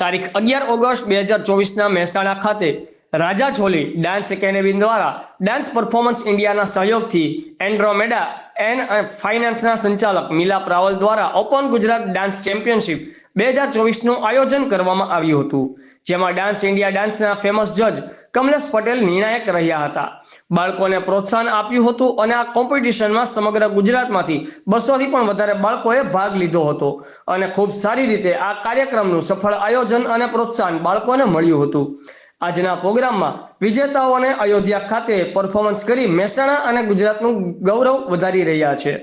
તારીખ 11 ઓગસ્ટ 2024ના મહેસાણા ખાતે રાજા જોલી dance academy દ્વારા ડાન્સ પરફોર્મન્સ ઇન્ડિયાના સહયોગથી એન્ડ્રોમેડા એન ફાઇનાન્સના સંચાલક મિલાપ રાવલ દ્વારા ઓપન ગુજરાત ડાન્સ ચેમ્પિયનશિપ 2024નું આયોજન કરવામાં આવ્યું હતું, જેમાં ડાન્સ ઇન્ડિયા ડાન્સના ફેમસ જજ કમલેશ પટેલ નિર્ણાયક રહ્યા હતા. બાળકોને પ્રોત્સાહન આપ્યું હતું અને આ કોમ્પિટિશનમાં સમગ્ર ગુજરાતમાંથી 200થી પણ વધારે બાળકોએ ભાગ લીધો હતો અને ખૂબ સારી રીતે આ કાર્યક્રમનું સફળ આયોજન અને પ્રોત્સાહન બાળકોને મળ્યું હતું. આજના પ્રોગ્રામમાં વિજેતાઓને અયોધ્યા ખાતે પરફોર્મન્સ કરી મહેસાણા અને ગુજરાતનું ગૌરવ વધારી રહ્યા છે.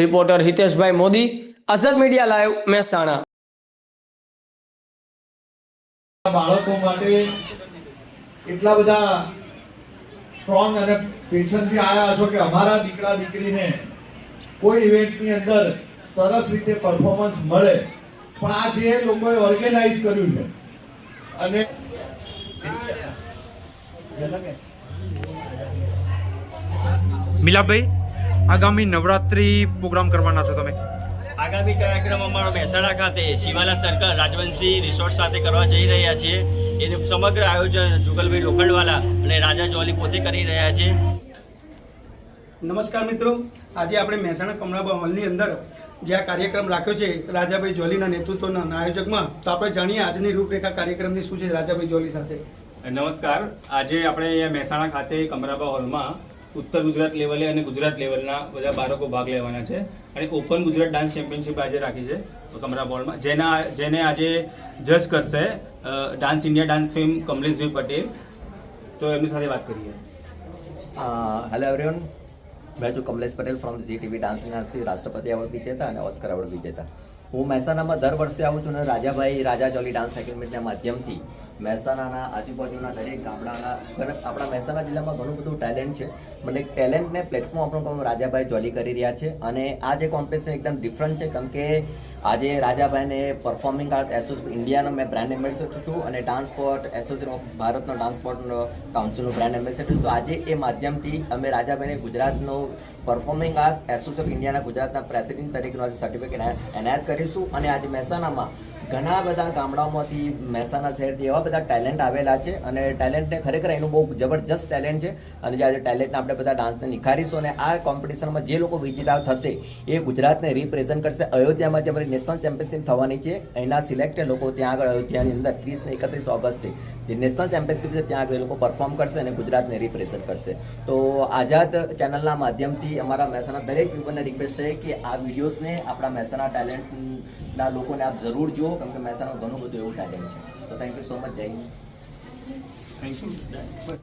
રિપોર્ટર હિતેશભાઈ મોદી, આઝાદ મીડિયા લાઈવ, મહેસાણા. બાળકો માટે એટલા બધા સ્ટ્રોંગ અને પેશન્ટથી આવ્યા છો કે અમારા દીકરા દીકરીને કોઈ ઇવેન્ટની અંદર સરસ રીતે પરફોર્મન્સ મળે, પણ આ જે લોકોએ ઓર્ગેનાઇઝ કર્યું છે અને મિલાપભાઈ, આગામી નવરાત્રી પ્રોગ્રામ કરવાના છો તમે? આગામી કાર્યક્રમ અમારો મહેસાણા ખાતે શિવાલા સર્કલ રાજવંશી રિસોર્ટ સાથે કરવા જઈ રહ્યા છીએ. એનું સમગ્ર આયોજન જુગલભાઈ લોખંડવાલા અને રાજા જોલી પોતે કરી રહ્યા છે. નમસ્કાર મિત્રો, આજે આપણે મહેસાણા કમળાબા હોલની અંદર જે આ કાર્યક્રમ રાખ્યો છે રાજાભાઈ જોલીના નેતૃત્વના આયોજકમાં, તો આપણે જાણીએ આજની રૂપરેખા કાર્યક્રમની શું છે રાજાભાઈ જોલી સાથે. નમસ્કાર. આજે આપણે અહીંયા મહેસાણા ખાતે કમરાબા હોલમાં ઉત્તર ગુજરાત લેવલે અને ગુજરાત લેવલના બધા બાળકો ભાગ લેવાના છે અને ઓપન ગુજરાત ડાન્સ ચેમ્પિયનશિપ આજે રાખી છે કમરાબા હોલમાં, જેને આજે જજ કરશે ડાન્સ ઇન્ડિયા ડાન્સ ફેમ કમલેશભાઈ પટેલ. તો એમની સાથે વાત કરીએ. હેલો એવરીવન, मैं जो Kamlesh Patel from Zee TV dance इन्हांसથી રાષ્ટ્રપતિ એવોર્ડ વિજેતા અને ઓસ્કર એવોર્ડ વિજેતા. હું મહેસાણામાં દર વર્ષે આવું છું અને રાજા જોલી ડાન્સ એકેડમીના માધ્યમથી મહેસાણાના આજુબાજુના દરેક ગામડાના આપણા મહેસાણા જિલ્લામાં ઘણું બધું ટેલેન્ટ છે. મને ટેલેન્ટને પ્લેટફોર્મ આપણું કામ રાજાભાઈ જોલી કરી રહ્યા છે અને આ જે કોમ્પિટિશન એકદમ ડિફરન્ટ છે, કેમ કે આજે રાજાભાઈને પરફોર્મિંગ આર્ટ એસોસિએશન ઇન્ડિયાનો મેં બ્રાન્ડ એમ્બેસેડર છું અને ડાન્સ સ્પોર્ટ એસોસિએશન ઓફ ભારતનો ડાન્સ સ્પોર્ટ કાઉન્સિલનો બ્રાન્ડ એમ્બેસેડર. તો આજે એ માધ્યમથી અમે રાજાભાઈને ગુજરાતનો પરફોર્મિંગ આર્ટ એસોસિએશન ઓફ ઇન્ડિયાના ગુજરાતના પ્રેસિડેન્ટ તરીકેનો આજે સર્ટિફિકેટ એનાયત કરીશું. અને આજે મહેસાણામાં ઘણા બધા ગામડાઓમાંથી મહેસાણા શહેરથી એવા બધા ટેલેન્ટ આવેલા છે અને ટેલેન્ટને ખરેખર એનું બહુ જબરજસ્ત ટેલેન્ટ છે અને જે આજે ટેલેન્ટને આપણે બધા ડાન્સને નિખારીશું અને આ કોમ્પિટિશનમાં જે લોકો વિજેતા થશે એ ગુજરાતને રિપ્રેઝન્ટ કરશે. અયોધ્યામાં જે અમારી નેશનલ ચેમ્પિયનશિપ થવાની છે એના સિલેક્ટેડ લોકો ત્યાં આગળ અયોધ્યાની અંદર 30 ને 31 ઓગસ્ટે જે નેશનલ ચેમ્પિયનશિપ છે ત્યાં આગળ એ લોકો પરફોર્મ કરશે અને ગુજરાતને રિપ્રેઝન્ટ કરશે. તો આઝાદ ચેનલના માધ્યમથી અમારા મહેસાણા દરેક વ્યુઅરને રિક્વેસ્ટ છે કે આ વિડીયોઝને આપણા મહેસાણા ટેલેન્ટના લોકોને આપ જરૂર જુઓ, કેમ કે મહેસાણામાં ઘણું બધું એવું ટેલેન્ટ છે. તો થેન્ક યુ સો મચ. જય હિન્દ. Thank you.